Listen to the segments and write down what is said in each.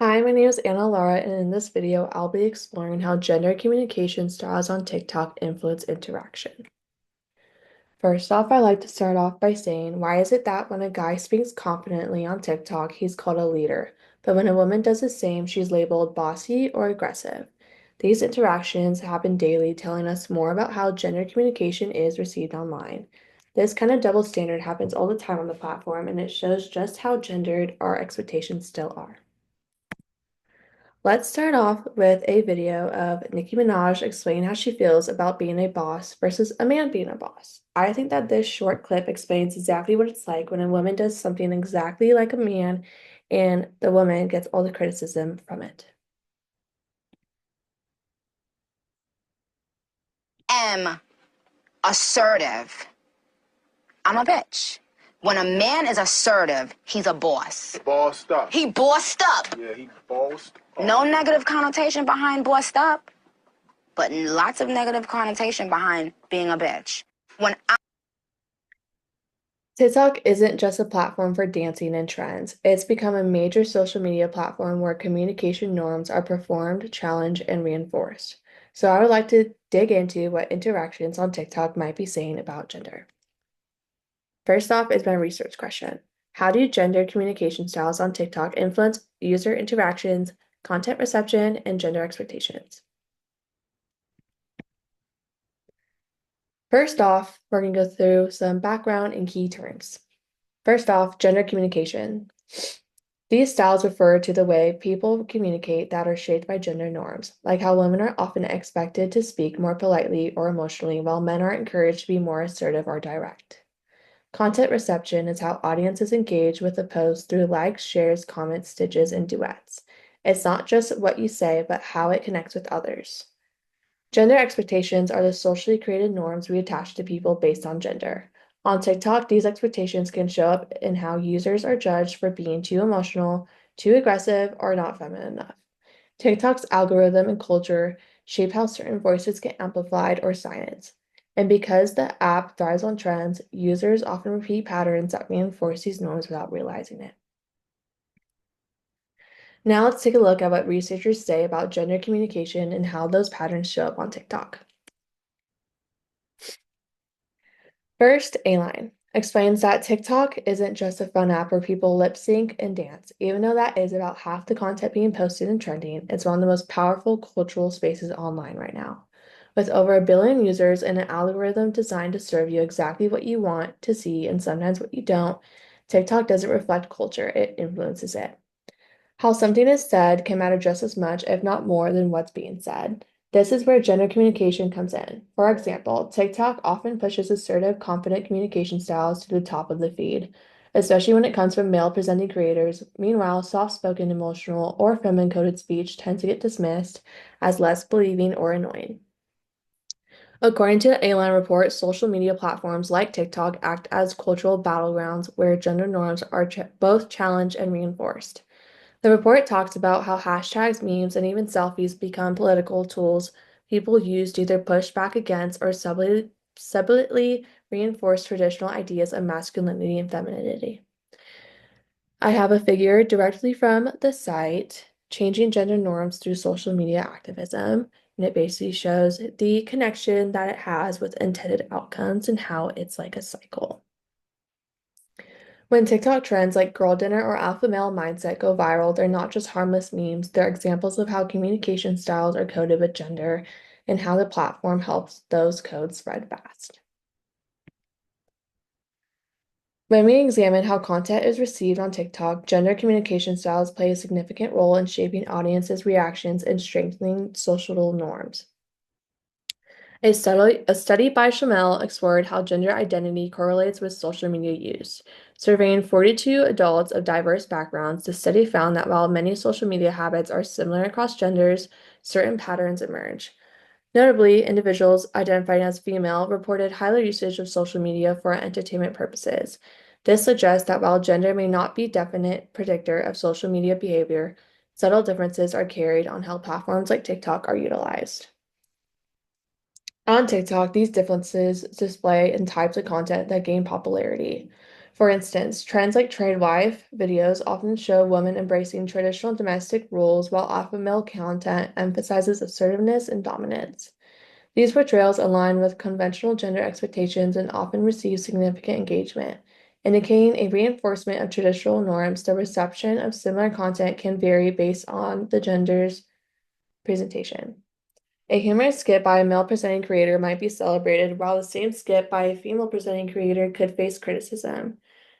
Hi, my name is Lara, and in this video, I'll be exploring how gender communication styles on TikTok influence interaction. First off, I like to start off by saying, why is it that when a guy speaks confidently on TikTok, he's called a leader, but when a woman does the same, she's labeled bossy or aggressive? These interactions happen daily, telling us more about how gender communication is received online. This kind of double standard happens all the time on the platform, and it shows just how gendered our expectations still are. Let's start off with a video of Nicki Minaj explaining how she feels about being a boss versus a man being a boss. I think that this short clip explains exactly what it's like when a woman does something exactly like a man and the woman gets all the criticism from it. Am assertive, I'm a bitch. When a man is assertive, he's a boss. Bossed up. He bossed up. Yeah, he bossed up. No negative connotation behind bossed up, but lots of negative connotation behind being a bitch. When I TikTok isn't just a platform for dancing and trends. It's become a major social media platform where communication norms are performed, challenged, and reinforced. So I would like to dig into what interactions on TikTok might be saying about gender. First off is my research question. How do gender communication styles on TikTok influence user interactions, content reception, and gender expectations? First off, we're going to go through some background and key terms. First off, gender communication. These styles refer to the way people communicate that are shaped by gender norms, like how women are often expected to speak more politely or emotionally, while men are encouraged to be more assertive or direct. Content reception is how audiences engage with a post through likes, shares, comments, stitches, and duets. It's not just what you say, but how it connects with others. Gender expectations are the socially created norms we attach to people based on gender. On TikTok, these expectations can show up in how users are judged for being too emotional, too aggressive, or not feminine enough. TikTok's algorithm and culture shape how certain voices get amplified or silenced. And because the app thrives on trends, users often repeat patterns that reinforce these norms without realizing it. Now let's take a look at what researchers say about gender communication and how those patterns show up on TikTok. First, A-Line explains that TikTok isn't just a fun app where people lip sync and dance. Even though that is about half the content being posted and trending, it's one of the most powerful cultural spaces online right now. With over 1 billion users and an algorithm designed to serve you exactly what you want to see and sometimes what you don't, TikTok doesn't reflect culture, it influences it. How something is said can matter just as much, if not more, than what's being said. This is where gender communication comes in. For example, TikTok often pushes assertive, confident communication styles to the top of the feed, especially when it comes from male presenting creators. Meanwhile, soft spoken, emotional, or feminine coded speech tends to get dismissed as less believing or annoying. According to the A-Line report, social media platforms like TikTok act as cultural battlegrounds where gender norms are both challenged and reinforced. The report talks about how hashtags, memes, and even selfies become political tools people use to either push back against or subtly reinforce traditional ideas of masculinity and femininity. I have a figure directly from the site, Changing Gender Norms Through Social Media Activism, and it basically shows the connection that it has with intended outcomes and how it's like a cycle. When TikTok trends like girl dinner or alpha male mindset go viral, they're not just harmless memes, they're examples of how communication styles are coded with gender and how the platform helps those codes spread fast. When we examine how content is received on TikTok, gender communication styles play a significant role in shaping audiences' reactions and strengthening social norms. A study by Shamel explored how gender identity correlates with social media use. Surveying 42 adults of diverse backgrounds, the study found that while many social media habits are similar across genders, certain patterns emerge. Notably, individuals identifying as female reported higher usage of social media for entertainment purposes. This suggests that while gender may not be a definite predictor of social media behavior, subtle differences are carried on how platforms like TikTok are utilized. On TikTok, these differences display in types of content that gain popularity. For instance, trends like trade wife videos often show women embracing traditional domestic roles while alpha male content emphasizes assertiveness and dominance. These portrayals align with conventional gender expectations and often receive significant engagement, indicating a reinforcement of traditional norms. The reception of similar content can vary based on the gender's presentation. A humorous skit by a male presenting creator might be celebrated, while the same skit by a female presenting creator could face criticism.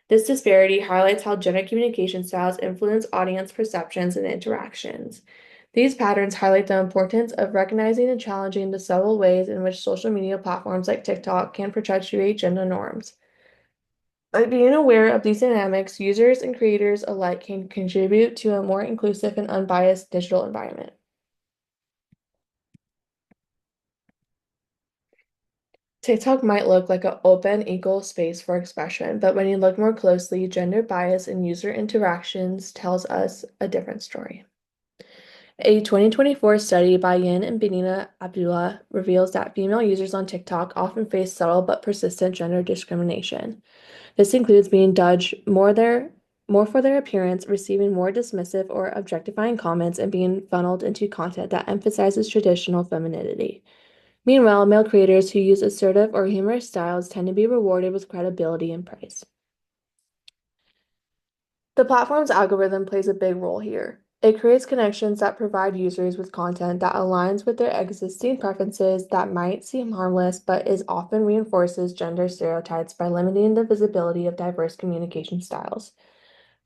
This disparity highlights how gender communication styles influence audience perceptions and interactions. These patterns highlight the importance of recognizing and challenging the subtle ways in which social media platforms like TikTok can perpetuate gender norms. By being aware of these dynamics, users and creators alike can contribute to a more inclusive and unbiased digital environment. TikTok might look like an open, equal space for expression, but when you look more closely, gender bias in user interactions tells us a different story. A 2024 study by Yin and Benina Abdullah reveals that female users on TikTok often face subtle but persistent gender discrimination. This includes being judged more for their appearance, receiving more dismissive or objectifying comments, and being funneled into content that emphasizes traditional femininity. Meanwhile, male creators who use assertive or humorous styles tend to be rewarded with credibility and praise. The platform's algorithm plays a big role here. It creates connections that provide users with content that aligns with their existing preferences that might seem harmless, but is often reinforces gender stereotypes by limiting the visibility of diverse communication styles.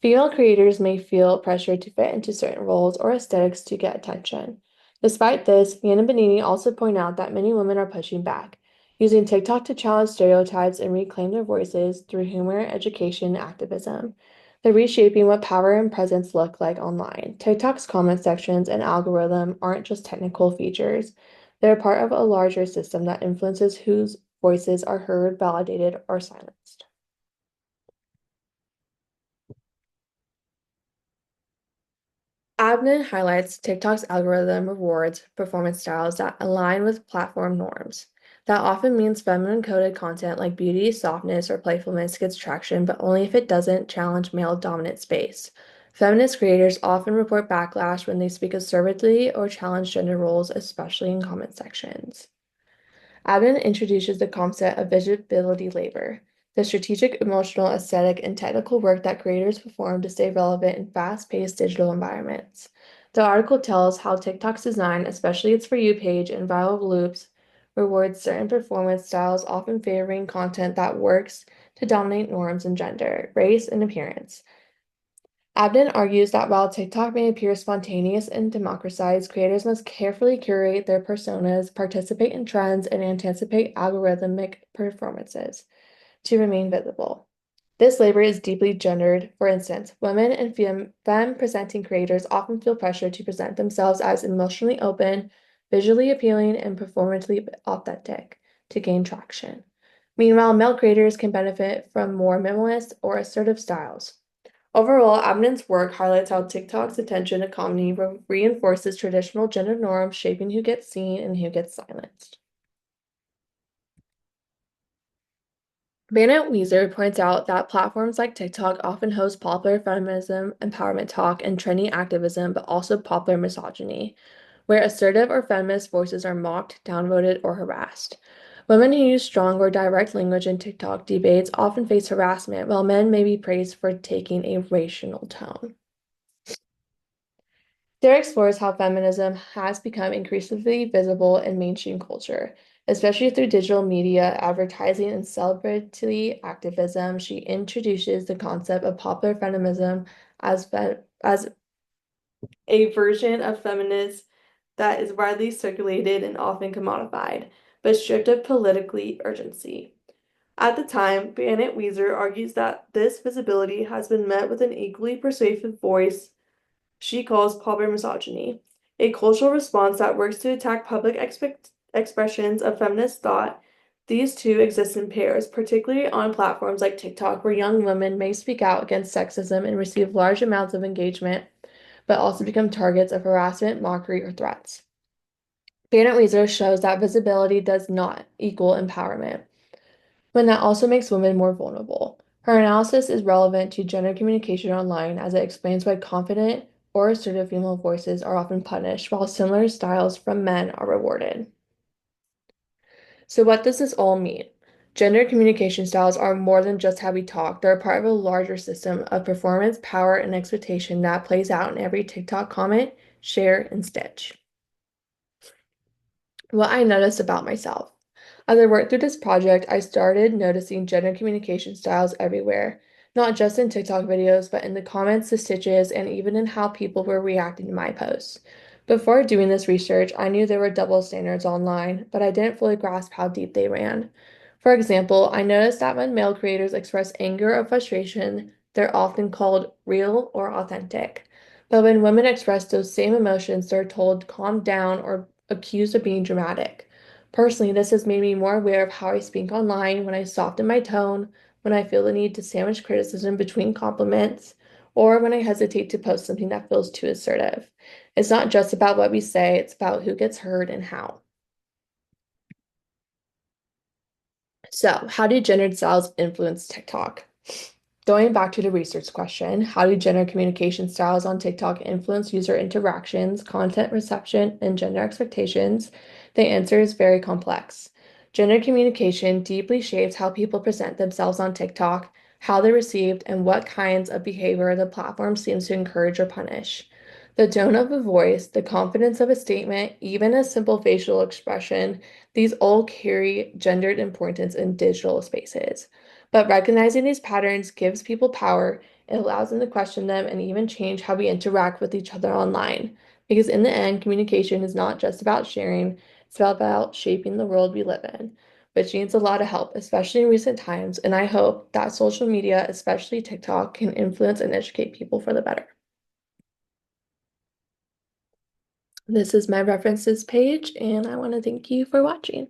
Female creators may feel pressured to fit into certain roles or aesthetics to get attention. Despite this, Yan and Benini also point out that many women are pushing back, using TikTok to challenge stereotypes and reclaim their voices through humor, education, and activism. They're reshaping what power and presence look like online. TikTok's comment sections and algorithm aren't just technical features. They're part of a larger system that influences whose voices are heard, validated, or silenced. Abner highlights TikTok's algorithm rewards performance styles that align with platform norms. That often means feminine coded content like beauty, softness, or playfulness gets traction, but only if it doesn't challenge male dominant space. Feminist creators often report backlash when they speak assertively or challenge gender roles, especially in comment sections. Admin introduces the concept of visibility labor, the strategic, emotional, aesthetic, and technical work that creators perform to stay relevant in fast-paced digital environments. The article tells how TikTok's design, especially its For You page and viral loops, rewards certain performance styles, often favoring content that works to dominate norms in gender, race, and appearance. Abden argues that while TikTok may appear spontaneous and democratized, creators must carefully curate their personas, participate in trends, and anticipate algorithmic performances to remain visible. This labor is deeply gendered. For instance, women and femme-presenting creators often feel pressure to present themselves as emotionally open, visually appealing, and performatively authentic to gain traction. Meanwhile, male creators can benefit from more minimalist or assertive styles. Overall, Abnon's work highlights how TikTok's attention to comedy reinforces traditional gender norms, shaping who gets seen and who gets silenced. Bennett Weiser points out that platforms like TikTok often host popular feminism, empowerment talk, and trendy activism, but also popular misogyny, where assertive or feminist voices are mocked, downvoted, or harassed. Women who use strong or direct language in TikTok debates often face harassment, while men may be praised for taking a racial tone. There explores how feminism has become increasingly visible in mainstream culture, especially through digital media, advertising, and celebrity activism. She introduces the concept of popular feminism as a version of feminism that is widely circulated and often commodified, but stripped of politically urgency. At the time, Janet Weiser argues that this visibility has been met with an equally persuasive voice she calls popular misogyny, a cultural response that works to attack public expressions of feminist thought. These two exist in pairs, particularly on platforms like TikTok, where young women may speak out against sexism and receive large amounts of engagement, but also become targets of harassment, mockery, or threats. Janet Weiser shows that visibility does not equal empowerment, when that also makes women more vulnerable. Her analysis is relevant to gender communication online as it explains why confident or assertive female voices are often punished while similar styles from men are rewarded. So, what does this all mean? Gender communication styles are more than just how we talk. They're a part of a larger system of performance, power, and expectation that plays out in every TikTok comment, share, and stitch. What I noticed about myself. As I worked through this project, I started noticing gender communication styles everywhere, not just in TikTok videos, but in the comments, the stitches, and even in how people were reacting to my posts. Before doing this research, I knew there were double standards online, but I didn't fully grasp how deep they ran. For example, I noticed that when male creators express anger or frustration, they're often called real or authentic. But when women express those same emotions, they're told calm down or accused of being dramatic. Personally, this has made me more aware of how I speak online when I soften my tone, when I feel the need to sandwich criticism between compliments, or when I hesitate to post something that feels too assertive. It's not just about what we say, it's about who gets heard and how. So, how do gendered styles influence TikTok? Going back to the research question, how do gender communication styles on TikTok influence user interactions, content reception, and gender expectations? The answer is very complex. Gender communication deeply shapes how people present themselves on TikTok, how they're received, and what kinds of behavior the platform seems to encourage or punish. The tone of a voice, the confidence of a statement, even a simple facial expression, these all carry gendered importance in digital spaces. But recognizing these patterns gives people power, it allows them to question them and even change how we interact with each other online. Because in the end, communication is not just about sharing, it's about shaping the world we live in, which needs a lot of help, especially in recent times. And I hope that social media, especially TikTok, can influence and educate people for the better. This is my references page, and I want to thank you for watching.